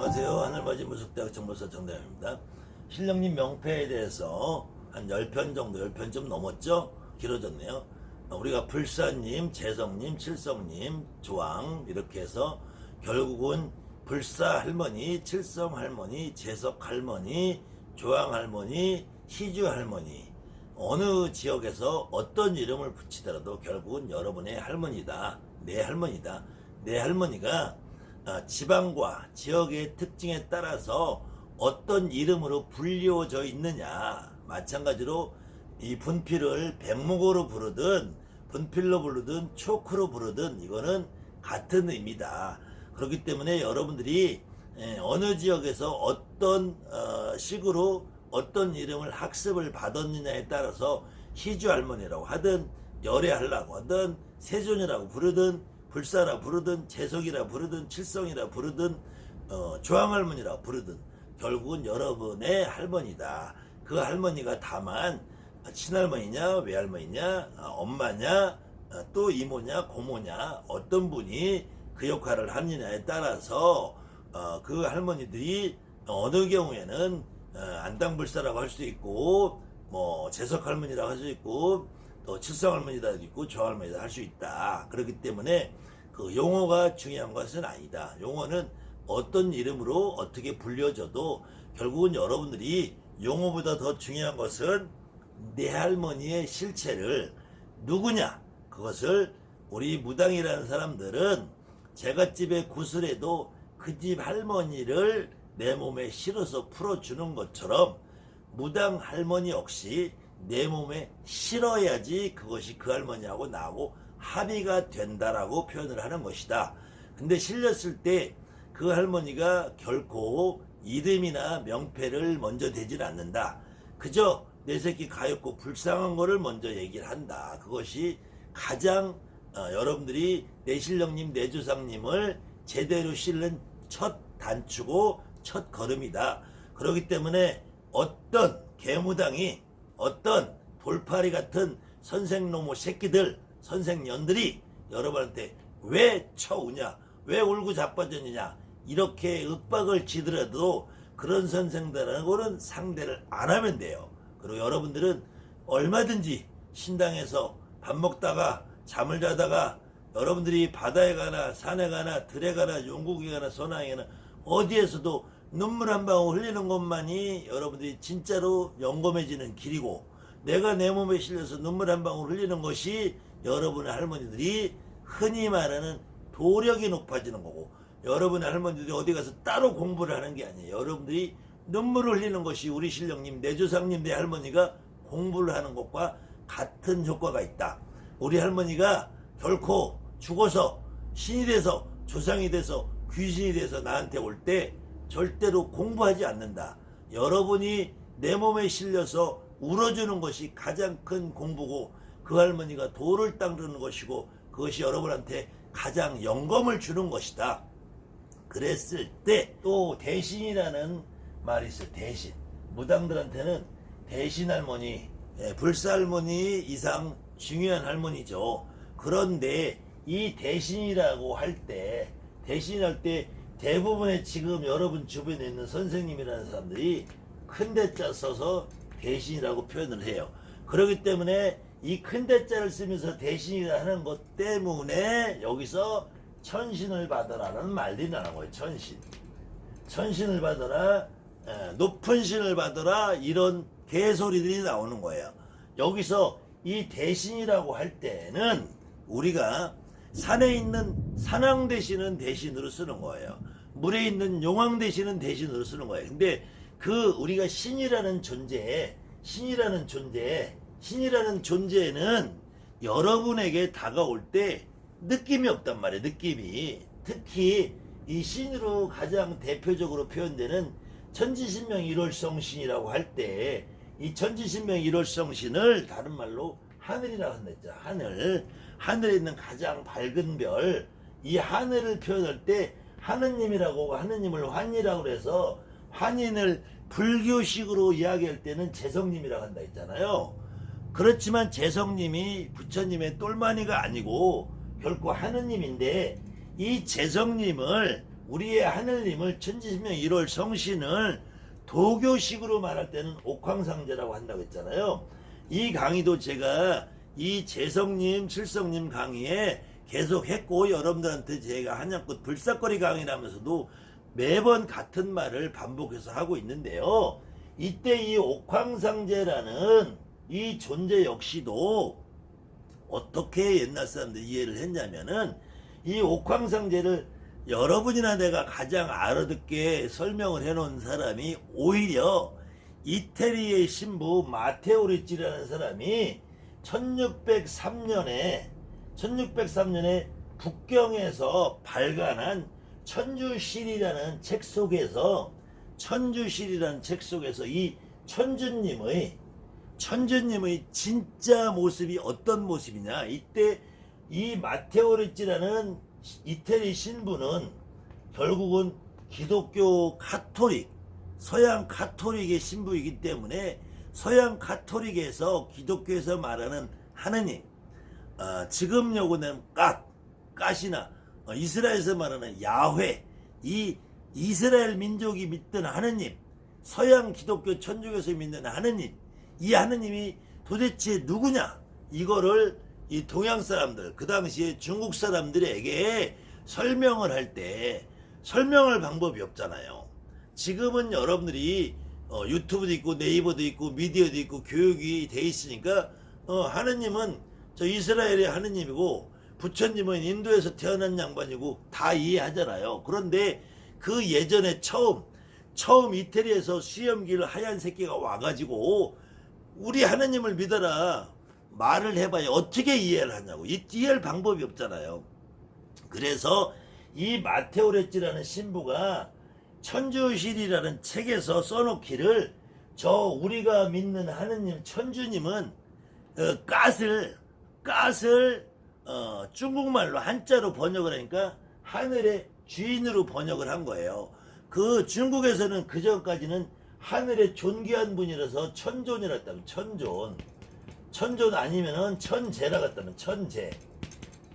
안녕하세요. 하늘맞이 무속대학 정보사 정대현입니다. 신령님 명패에 대해서 한 10편 정도, 10편 좀 넘었죠? 길어졌네요. 우리가 불사님, 재성님, 칠성님, 조왕 이렇게 해서 결국은 불사 할머니, 칠성 할머니, 재석 할머니, 조왕 할머니, 희주 할머니, 어느 지역에서 어떤 이름을 붙이더라도 결국은 여러분의 할머니다. 내 할머니다. 내 할머니가 지방과 지역의 특징에 따라서 어떤 이름으로 불리워져 있느냐. 마찬가지로 이 분필을 백목으로 부르든 분필로 부르든 초크로 부르든 이거는 같은 의미다. 그렇기 때문에 여러분들이 어느 지역에서 어떤 식으로 어떤 이름을 학습을 받았느냐에 따라서 희주 할머니라고 하든 열애하려고 하든 세존이라고 부르든 불사라 부르든 재석이라 부르든 칠성이라 부르든 조항할머니라 부르든 결국은 여러분의 할머니다. 그 할머니가 다만 친할머니냐 외할머니냐 엄마냐 또 이모냐 고모냐 어떤 분이 그 역할을 하느냐에 따라서 그 할머니들이 어느 경우에는 안당불사라고 할 수 있고 뭐 재석할머니라고 할 수 있고 또 칠성할머니도 있고 조할머니도 할 수 있다. 그렇기 때문에 그 용어가 중요한 것은 아니다. 용어는 어떤 이름으로 어떻게 불려져도 결국은 여러분들이 용어보다 더 중요한 것은 내 할머니의 실체를 누구냐. 그것을 우리 무당이라는 사람들은 제갓집에 구슬해도 그 집 할머니를 내 몸에 실어서 풀어주는 것처럼 무당 할머니 역시 내 몸에 실어야지 그것이 그 할머니하고 나하고 합의가 된다라고 표현을 하는 것이다. 근데 실렸을 때 그 할머니가 결코 이름이나 명패를 먼저 대질 않는다. 그저 내 새끼 가엾고 불쌍한 거를 먼저 얘기를 한다. 그것이 가장 여러분들이 내 신령님 내 조상님을 제대로 실는 첫 단추고 첫 걸음이다. 그렇기 때문에 어떤 개무당이 어떤 돌파리 같은 선생놈의 새끼들 선생년들이 여러분한테 왜 쳐우냐 왜 울고 자빠졌느냐 이렇게 윽박을 지더라도 그런 선생들하고는 상대를 안 하면 돼요. 그리고 여러분들은 얼마든지 신당에서 밥 먹다가 잠을 자다가 여러분들이 바다에 가나 산에 가나 들에 가나 용국에 가나 소나에 가나 어디에서도 눈물 한 방울 흘리는 것만이 여러분들이 진짜로 영검해지는 길이고 내가 내 몸에 실려서 눈물 한 방울 흘리는 것이 여러분의 할머니들이 흔히 말하는 도력이 높아지는 거고 여러분의 할머니들이 어디 가서 따로 공부를 하는 게 아니에요. 여러분들이 눈물을 흘리는 것이 우리 신령님, 내 조상님, 내 할머니가 공부를 하는 것과 같은 효과가 있다. 우리 할머니가 결코 죽어서 신이 돼서 조상이 돼서 귀신이 돼서 나한테 올 때 절대로 공부하지 않는다. 여러분이 내 몸에 실려서 울어주는 것이 가장 큰 공부고 그 할머니가 도를 닦는 것이고 그것이 여러분한테 가장 영검을 주는 것이다. 그랬을 때 또 대신이라는 말이 있어요. 대신. 무당들한테는 대신 할머니, 불사 할머니 이상 중요한 할머니죠. 그런데 이 대신이라고 할 때 대신할 때 대부분의 지금 여러분 주변에 있는 선생님이라는 사람들이 큰 대자 써서 대신이라고 표현을 해요. 그렇기 때문에 이 큰 대자를 쓰면서 대신이라 하는 것 때문에 여기서 천신을 받아라라는 말이 나는 거예요. 천신을 받아라, 높은 신을 받아라 이런 개소리들이 나오는 거예요. 여기서 이 대신이라고 할 때는 우리가 산에 있는 산왕 대신은 대신으로 쓰는 거예요. 물에 있는 용왕 대신은 대신으로 쓰는 거예요. 근데 그 우리가 신이라는 존재에는 여러분에게 다가올 때 느낌이 없단 말이에요. 느낌이. 특히 이 신으로 가장 대표적으로 표현되는 천지신명 일월성신이라고 할 때 이 천지신명 일월성신을 다른 말로 하늘이라고 한댔죠. 하늘에 있는 가장 밝은 별, 이 하늘을 표현할 때 하느님이라고 하느님을 환이라고 해서 환인을 불교식으로 이야기할 때는 재성님이라고 한다 했잖아요. 그렇지만 재성님이 부처님의 똘마니가 아니고 결코 하느님인데 이 재성님을 우리의 하늘님을 천지신명 1월 성신을 도교식으로 말할 때는 옥황상제라고 한다고 했잖아요. 이 강의도 제가 이 재성님, 칠성님 강의에 계속 했고, 여러분들한테 제가 한양꽃 불사거리 강의라면서도 매번 같은 말을 반복해서 하고 있는데요. 이때 이 옥황상제라는 이 존재 역시도 어떻게 옛날 사람들이 이해를 했냐면은, 이 옥황상제를 여러분이나 내가 가장 알아듣게 설명을 해놓은 사람이 오히려 이태리의 신부 마테오 리치라는 사람이 1603년에 북경에서 발간한 천주실이라는 책 속에서 이 천주님의 진짜 모습이 어떤 모습이냐, 이때 이 마테오 리치라는 이태리 신부는 결국은 기독교 카톨릭, 서양 카톨릭의 신부이기 때문에 서양 카톨릭에서 기독교에서 말하는 하느님, 지금 요거는 갓이나 이스라엘에서 말하는 야훼, 이 이스라엘 민족이 믿던 하느님, 서양 기독교 천주교에서 믿는 하느님, 이 하느님이 도대체 누구냐, 이거를 이 동양 사람들, 그 당시에 중국 사람들에게 설명을 할 때 설명할 방법이 없잖아요. 지금은 여러분들이 유튜브도 있고 네이버도 있고 미디어도 있고 교육이 돼 있으니까 하느님은 저 이스라엘의 하느님이고 부처님은 인도에서 태어난 양반이고 다 이해하잖아요. 그런데 그 예전에 처음 이태리에서 수염길 하얀 새끼가 와가지고 우리 하느님을 믿어라 말을 해봐야 어떻게 이해를 하냐고. 이해할 방법이 없잖아요. 그래서 이 마테오 레찌라는 신부가 천주실이라는 책에서 써놓기를, 저 우리가 믿는 하느님 천주님은 갓을 중국말로 한자로 번역을 하니까 하늘의 주인으로 번역을 한 거예요. 그 중국에서는 그 전까지는 하늘의 존귀한 분이라서 천존이라 했다면 천존 아니면은 천재라고 했다면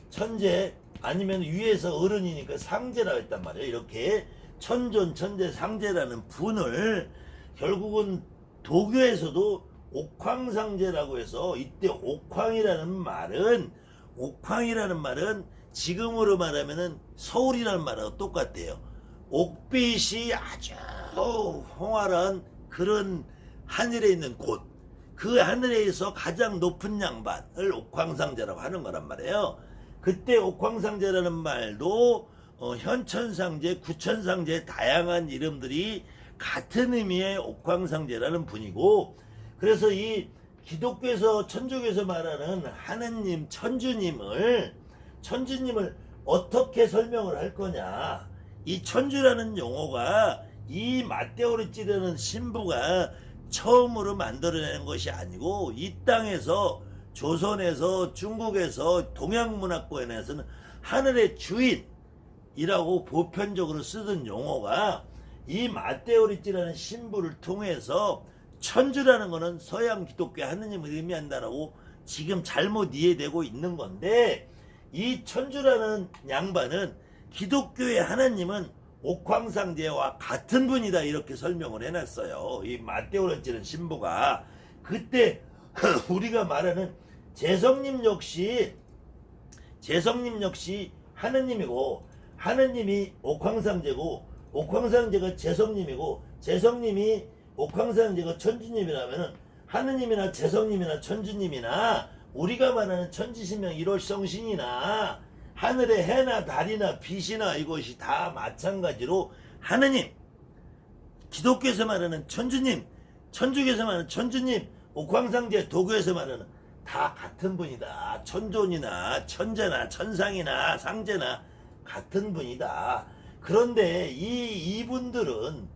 천재 아니면 위에서 어른이니까 상제라고 했단 말이에요. 이렇게 천존, 천재, 상제라는 분을 결국은 도교에서도 옥황상제라고 해서, 이때 옥황이라는 말은 지금으로 말하면은 서울이라는 말하고 똑같아요. 옥빛이 아주 홍활한 그런 하늘에 있는 곳, 그 하늘에서 가장 높은 양반을 옥황상제라고 하는 거란 말이에요. 그때 옥황상제라는 말도 현천상제, 구천상제 다양한 이름들이 같은 의미의 옥황상제라는 분이고, 그래서 이 기독교에서 천주교에서 말하는 하느님 천주님을 어떻게 설명을 할 거냐, 이 천주라는 용어가 이 마테오 리치라는 신부가 처음으로 만들어낸 것이 아니고, 이 땅에서 조선에서 중국에서 동양문화권에서는 하늘의 주인이라고 보편적으로 쓰던 용어가 이 마테오 리치라는 신부를 통해서 천주라는 것은 서양 기독교 하느님을 의미한다라고 지금 잘못 이해되고 있는 건데, 이 천주라는 양반은 기독교의 하나님은 옥황상제와 같은 분이다 이렇게 설명을 해놨어요. 이 마테오 리치라는 신부가. 그때 우리가 말하는 재성님 역시 하느님이고, 하느님이 옥황상제고, 옥황상제가 재성님이고, 재성님이 옥황상제가 천주님이라면은 하느님이나 재성님이나 천주님이나 우리가 말하는 천지신명 1월 성신이나 하늘의 해나 달이나 빛이나 이것이 다 마찬가지로 하느님, 기독교에서 말하는 천주님, 천주교에서 말하는 천주님, 옥황상제 도교에서 말하는 다 같은 분이다. 천존이나 천재나 천상이나 상제나 같은 분이다. 그런데 이분들은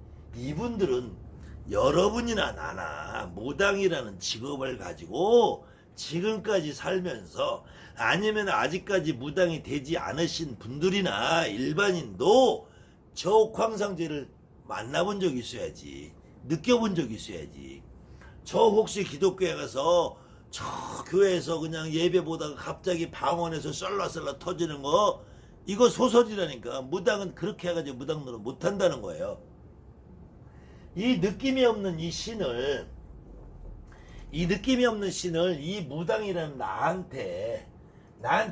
여러분이나 나나 무당이라는 직업을 가지고 지금까지 살면서, 아니면 아직까지 무당이 되지 않으신 분들이나 일반인도 저 옥황상제를 만나본 적이 있어야지, 느껴본 적이 있어야지. 저 혹시 기독교에 가서 저 교회에서 그냥 예배 보다가 갑자기 방언에서 썰라썰라 터지는 거, 이거 소설이라니까. 무당은 그렇게 해가지고 무당 노릇 못한다는 거예요. 이 느낌이 없는 이 신을 이 무당이라는 나한테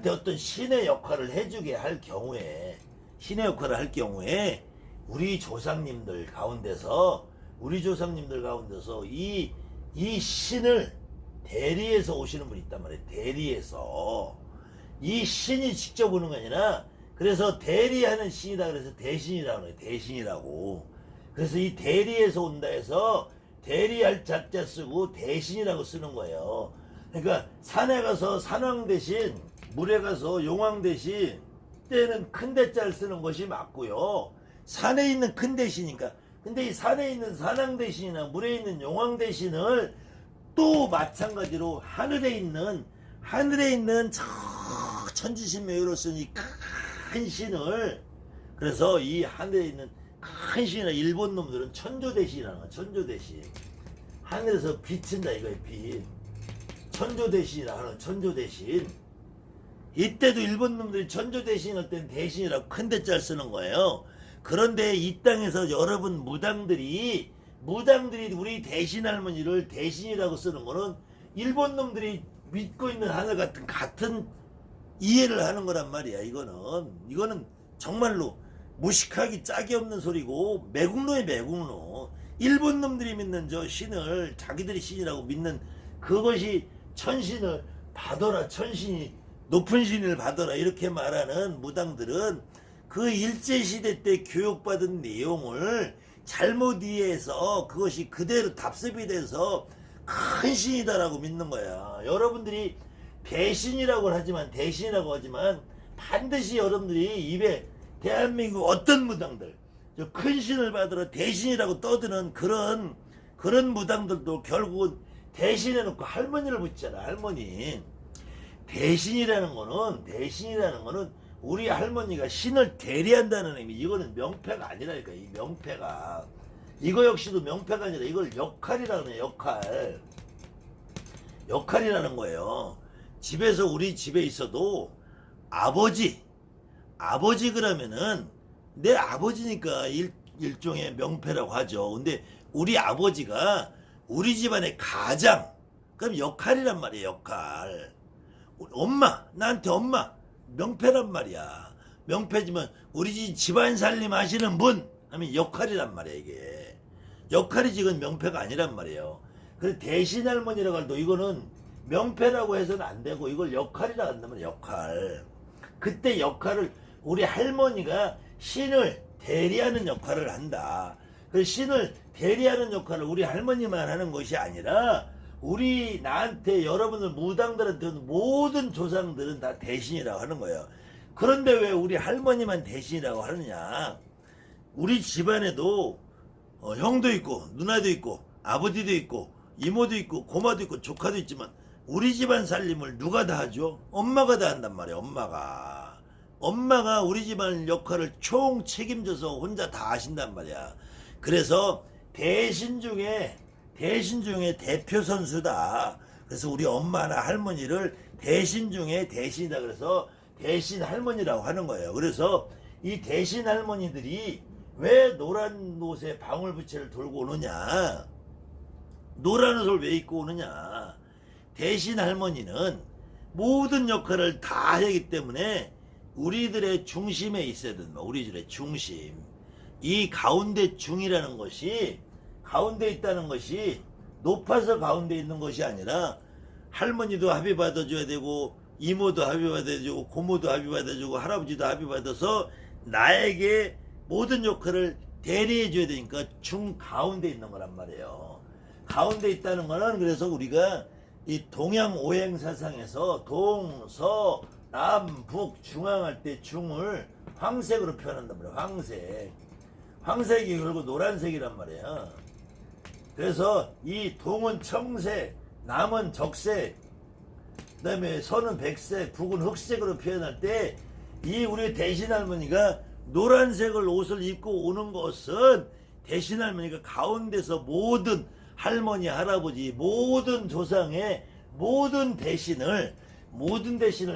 어떤 신의 역할을 해주게 할 경우에, 우리 조상님들 가운데서 이 신을 대리해서 오시는 분이 있단 말이에요. 대리해서. 이 신이 직접 오는 게 아니라, 그래서 대리하는 신이다 그래서 대신이라고 해요. 대신이라고. 그래서 이 대리해서 온다 해서 대리할 자자 쓰고 대신이라고 쓰는 거예요. 그러니까 산에 가서 산왕 대신, 물에 가서 용왕 대신, 때는 큰 대자를 쓰는 것이 맞고요. 산에 있는 큰 대신이니까. 근데 이 산에 있는 산왕 대신이나 물에 있는 용왕 대신을 또 마찬가지로 하늘에 있는 저 천지신명으로 쓴 이 큰 신을, 그래서 이 하늘에 있는 큰 신이나 일본 놈들은 천조대신이라는 거야. 천조대신. 하늘에서 비친다 이거야. 빛. 천조대신이라고 하는 천조대신. 이때도 일본 놈들이 천조대신 할 때는 대신이라고 큰 대자를 쓰는 거예요. 그런데 이 땅에서 여러분 무당들이 우리 대신 할머니를 대신이라고 쓰는 거는 일본 놈들이 믿고 있는 하늘 같은 이해를 하는 거란 말이야. 이거는 정말로 무식하기 짝이 없는 소리고 매국노의 매국노. 일본 놈들이 믿는 저 신을 자기들이 신이라고 믿는 그것이 천신을 받아라, 천신이 높은 신을 받아라 이렇게 말하는 무당들은 그 일제시대 때 교육받은 내용을 잘못 이해해서 그것이 그대로 답습이 돼서 큰 신이다라고 믿는 거야. 여러분들이 대신이라고 하지만 반드시 여러분들이 입에 대한민국 어떤 무당들 저 큰 신을 받으러 대신이라고 떠드는 그런 무당들도 결국은 대신해놓고 할머니를 붙이잖아. 할머니. 대신이라는 거는 우리 할머니가 신을 대리한다는 의미. 이거는 명패가 아니라니까. 이 명패가 이거 역시도 명패가 아니라 이걸 역할이라는 역할이라는 거예요. 집에서 우리 집에 있어도 아버지 그러면은 내 아버지니까 일종의 명패라고 하죠. 근데 우리 아버지가 우리 집안의 가장, 그럼 역할이란 말이에요. 역할. 엄마, 나한테 엄마 명패란 말이야. 명패지만 우리 집안 살림 하시는 분 하면 역할이란 말이야. 이게 역할이지 이건 명패가 아니란 말이에요. 그래서 대신 할머니라고 할도 이거는 명패라고 해서는 안 되고 이걸 역할이라고 한다면 역할. 그때 역할을 우리 할머니가 신을 대리하는 역할을 한다. 그 신을 대리하는 역할을 우리 할머니만 하는 것이 아니라 나한테 여러분들 무당들한테 모든 조상들은 다 대신이라고 하는 거예요. 그런데 왜 우리 할머니만 대신이라고 하느냐? 우리 집안에도 형도 있고 누나도 있고 아버지도 있고 이모도 있고 고마도 있고 조카도 있지만 우리 집안 살림을 누가 다 하죠? 엄마가 다 한단 말이에요. 엄마가 우리 집안 역할을 총 책임져서 혼자 다 하신단 말이야. 그래서 대신 중에 대표 선수다. 그래서 우리 엄마나 할머니를 대신 중에 대신이다. 그래서 대신 할머니라고 하는 거예요. 그래서 이 대신 할머니들이 왜 노란 옷에 방울부채를 돌고 오느냐? 노란 옷을 왜 입고 오느냐? 대신 할머니는 모든 역할을 다 하기 때문에 우리들의 중심에 있어야 된다. 우리들의 중심. 이 가운데 중이라는 것이 가운데 있다는 것이 높아서 가운데 있는 것이 아니라 할머니도 합의 받아줘야 되고 이모도 합의 받아주고 고모도 합의 받아주고 할아버지도 합의 받아서 나에게 모든 역할을 대리해줘야 되니까 중 가운데 있는 거란 말이에요. 가운데 있다는 거는 그래서 우리가 이 동양 오행 사상에서 동, 서, 남, 북, 중앙 할 때 중을 황색으로 표현한단 말이에요. 황색이 결국 노란색이란 말이야. 그래서 이 동은 청색, 남은 적색, 그 다음에 서는 백색, 북은 흑색으로 표현할 때 이 우리 대신 할머니가 노란색을 옷을 입고 오는 것은 대신 할머니가 가운데서 모든 할머니, 할아버지, 모든 조상의 모든 대신을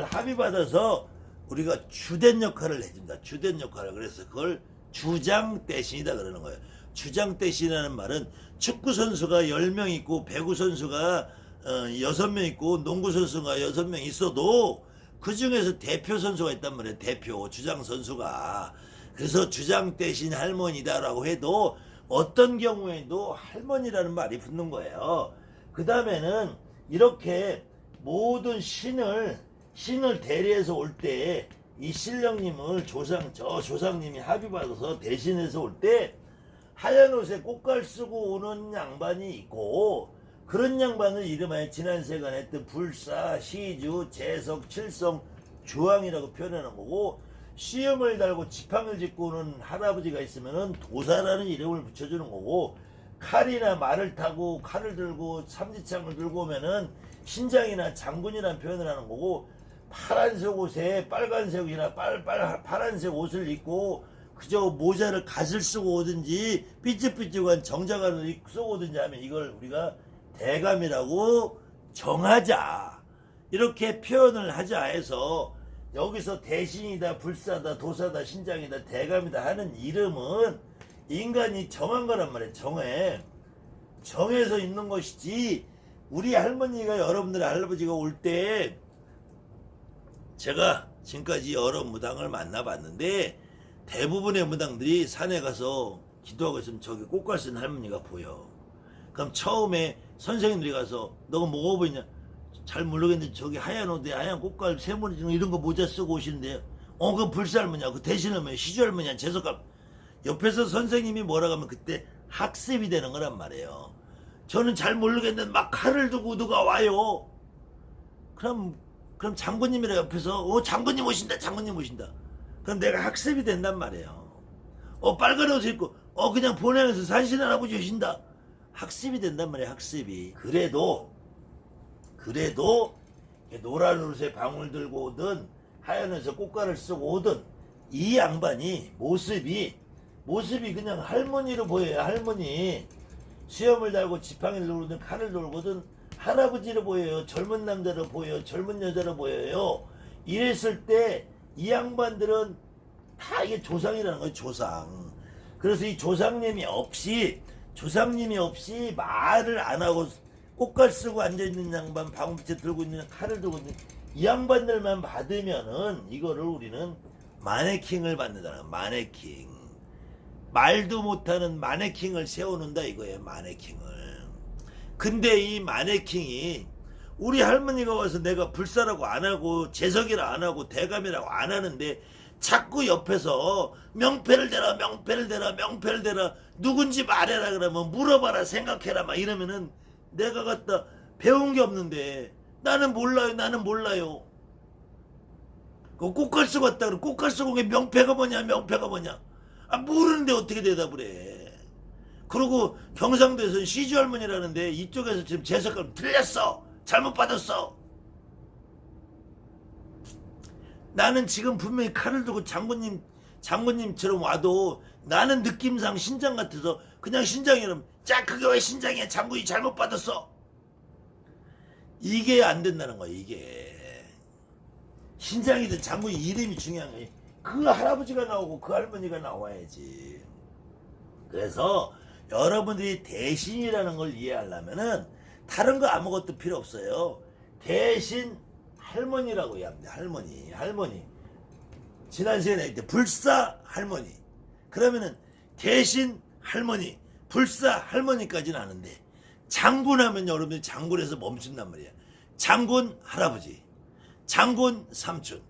합의받아서 우리가 주된 역할을 해준다. 주된 역할을. 그래서 그걸 주장 대신이다 그러는 거예요. 주장 대신이라는 말은 축구 선수가 10명 있고 배구 선수가 6명 있고 농구 선수가 6명 있어도 그 중에서 대표 선수가 있단 말이에요. 대표 주장 선수가. 그래서 주장 대신 할머니다라고 해도 어떤 경우에도 할머니라는 말이 붙는 거예요. 그 다음에는 이렇게 모든 신을 대리해서 올 때 이 신령님을 조상님이 합의받아서 대신해서 올 때 하얀 옷에 꽃갈 쓰고 오는 양반이 있고, 그런 양반을 이름하여 지난 세간에 했던 불사, 시주, 재석, 칠성, 주왕이라고 표현하는 거고, 시험을 달고 지팡이를 짚고 오는 할아버지가 있으면은 도사라는 이름을 붙여주는 거고, 칼이나 말을 타고 칼을 들고 삼지창을 들고 오면은 신장이나 장군이라는 표현을 하는 거고, 파란색 옷에 빨간색이나 파란색 옷을 입고 그저 모자를 갓을 쓰고 오든지 삐죽삐죽한 정장을 쓰고 오든지 하면 이걸 우리가 대감이라고 정하자, 이렇게 표현을 하자 해서 여기서 대신이다, 불사다, 도사다, 신장이다, 대감이다 하는 이름은 인간이 정한 거란 말이에요. 정해서 있는 것이지. 우리 할머니가, 여러분들의 할아버지가 올 때 제가 지금까지 여러 무당을 만나봤는데 대부분의 무당들이 산에 가서 기도하고 있으면 저기 꽃갈 쓴 할머니가 보여. 그럼 처음에 선생님들이 가서 너가 뭐가 보이냐? 잘 모르겠는데 저기 하얀 옷에 하얀 꽃갈 세모니 이런 거 모자 쓰고 오시는데요. 그 불사 할머니야. 그 대신 할머니, 시주 할머니야, 재석할. 옆에서 선생님이 뭐라고 하면 그때 학습이 되는 거란 말이에요. 저는 잘 모르겠는데 막 칼을 두고 누가 와요. 그럼 장군님이라 옆에서 장군님 오신다, 장군님 오신다. 그럼 내가 학습이 된단 말이에요. 빨간 옷을 입고 그냥 본향에서 산신 할아버지 오신다. 학습이 된단 말이에요. 학습이. 그래도 노란 옷에 방울 들고 오든 하얀 옷에 꽃가를 쓰고 오든 이 양반이 모습이 그냥 할머니로 보여요. 할머니. 수염을 달고 지팡이를 들고든 칼을 들고든 할아버지로 보여요. 젊은 남자로 보여요. 젊은 여자로 보여요. 이랬을 때 이 양반들은 다 이게 조상이라는 거예요. 조상. 그래서 이 조상님이 없이 말을 안 하고 꽃갈 쓰고 앉아있는 양반, 방울빛에 들고 있는 칼을 들고 있는 이 양반들만 받으면은 이거를 우리는 마네킹을 받는다는, 마네킹. 말도 못하는 마네킹을 세워놓는다 이거예요. 마네킹을. 근데 이 마네킹이 우리 할머니가 와서 내가 불사라고 안 하고 재석이라 안 하고 대감이라고 안 하는데 자꾸 옆에서 명패를 대라, 명패를 대라, 명패를 대라, 누군지 말해라 그러면 물어봐라, 생각해라 막 이러면은 내가 갖다 배운 게 없는데 나는 몰라요. 그 꽃갈 쓰고 왔다 그러면 꽃갈 쓰고 명패가 뭐냐, 명패가 뭐냐. 모르는데 어떻게 대답을 해. 그리고 경상도에서는 시주 할머니라는데 이쪽에서 지금 재석하면 틀렸어, 잘못 받았어. 나는 지금 분명히 칼을 들고 장군님처럼 와도 나는 느낌상 신장 같아서 그냥 신장이라면 그게 왜 신장이야, 장군이 잘못 받았어. 이게 안 된다는 거야. 이게 신장이든 장군이 이름이 중요한 거야. 그 할아버지가 나오고 그 할머니가 나와야지. 그래서 여러분들이 대신이라는 걸 이해하려면은 다른 거 아무것도 필요 없어요. 대신 할머니라고 이해합니다. 할머니. 지난 시간에 할 때 불사 할머니. 그러면은 대신 할머니, 불사 할머니까지는 아는데 장군하면 여러분들 장군에서 멈춘단 말이야. 장군 할아버지, 장군 삼촌,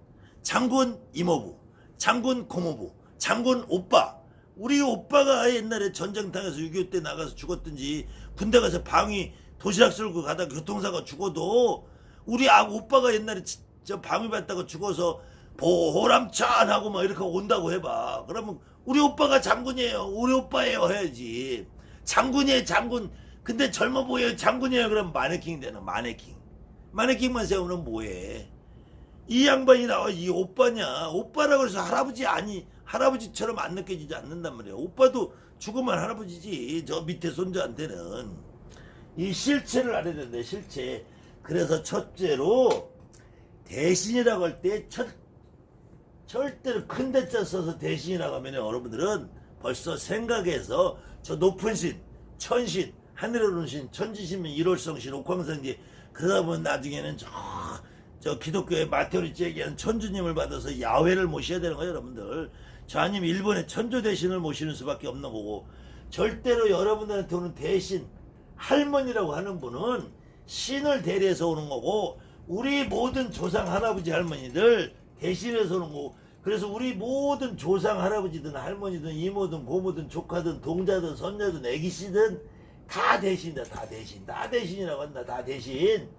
장군 이모부, 장군 고모부, 장군 오빠. 우리 오빠가 옛날에 전쟁터에서 6.25 때 나가서 죽었든지 군대 가서 방위 도시락 쓸고 가다가 교통사고 죽어도 우리 오빠가 옛날에 저 방위 받다가 죽어서 보람찬 하고 막 이렇게 온다고 해봐. 그러면 우리 오빠가 장군이에요, 우리 오빠예요 해야지. 장군이에요, 장군. 근데 젊어 보여요, 장군이에요. 그럼 마네킹 되는, 마네킹만 세우면 뭐해. 이 양반이 나와, 이 오빠냐. 오빠라고 해서 할아버지처럼 안 느껴지지 않는단 말이에요. 오빠도 죽으면 할아버지지. 저 밑에 손자한테는. 이 실체를 알아야 된다, 실체. 그래서 첫째로 대신이라고 할 때 절대로 큰 대자 써서 대신이라고 하면 여러분들은 벌써 생각해서 저 높은 신, 천신, 하늘에 오른 신, 천지신명, 일월성신, 옥황상제 그러다 보면 나중에는 저 기독교의 마테오리치 얘기하는 천주님을 받아서 야훼를 모셔야 되는 거예요, 여러분들. 저 아니면 일본의 천조 대신을 모시는 수밖에 없는 거고, 절대로 여러분들한테 오는 대신, 할머니라고 하는 분은 신을 대리해서 오는 거고, 우리 모든 조상 할아버지 할머니들 대신해서 오는 거고, 그래서 우리 모든 조상 할아버지든 할머니든 이모든 고모든 조카든 동자든 손녀든 애기씨든 다 대신이다. 다 대신. 다 대신이라고 한다. 다 대신.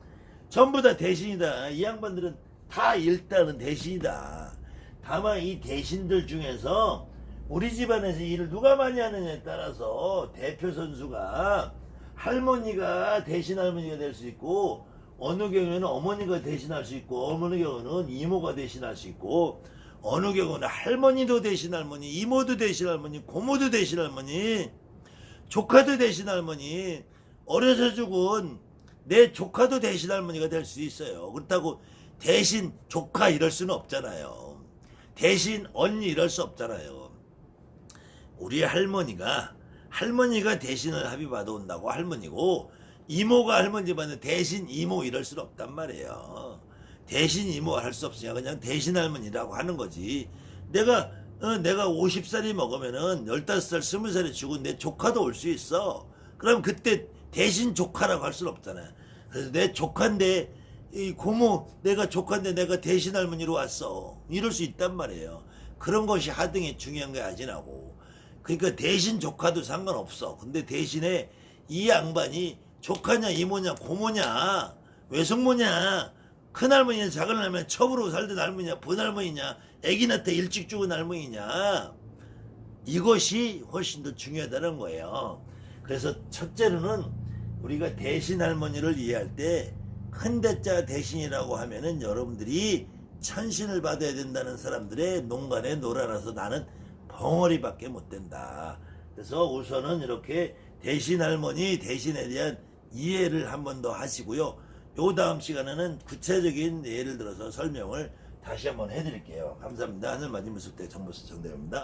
전부 다 대신이다. 이 양반들은 다 일단은 대신이다. 다만 이 대신들 중에서 우리 집안에서 일을 누가 많이 하느냐에 따라서 대표 선수가 할머니가 대신 할머니가 될 수 있고, 어느 경우에는 어머니가 대신할 수 있고, 어느 경우는 이모가 대신할 수 있고, 어느 경우는 할머니도 대신 할머니, 이모도 대신 할머니, 고모도 대신 할머니, 조카도 대신 할머니, 어려서 죽은 내 조카도 대신 할머니가 될 수 있어요. 그렇다고 대신 조카 이럴 수는 없잖아요. 대신 언니 이럴 수 없잖아요. 우리 할머니가 대신을 합의 받아온다고 할머니고, 이모가 할머니 받는 대신 이모 이럴 수는 없단 말이에요. 대신 이모 할 수 없으니까 그냥 대신 할머니라고 하는 거지. 내가 50살이 먹으면은 15살, 20살이 죽은 내 조카도 올 수 있어. 그럼 그때 대신 조카라고 할 수는 없잖아요. 그래서 내 조카인데, 이 고모, 내가 조카인데 내가 대신 할머니로 왔어. 이럴 수 있단 말이에요. 그런 것이 하등에 중요한 게 아니라고. 그러니까 대신 조카도 상관없어. 근데 대신에 이 양반이 조카냐, 이모냐, 고모냐, 외숙모냐, 큰할머니냐, 작은할머니냐, 첩으로 살던 할머니냐, 본할머니냐, 애기 낳다 일찍 죽은 할머니냐, 이것이 훨씬 더 중요하다는 거예요. 그래서 첫째로는 우리가 대신 할머니를 이해할 때 큰 대자 대신이라고 하면은 여러분들이 천신을 받아야 된다는 사람들의 농간에 놀아나서 나는 벙어리밖에 못 된다. 그래서 우선은 이렇게 대신 할머니, 대신에 대한 이해를 한 번 더 하시고요. 요 다음 시간에는 구체적인 예를 들어서 설명을 다시 한번 해드릴게요. 감사합니다. 하늘 맞은 모습 때 정보수 정대입니다.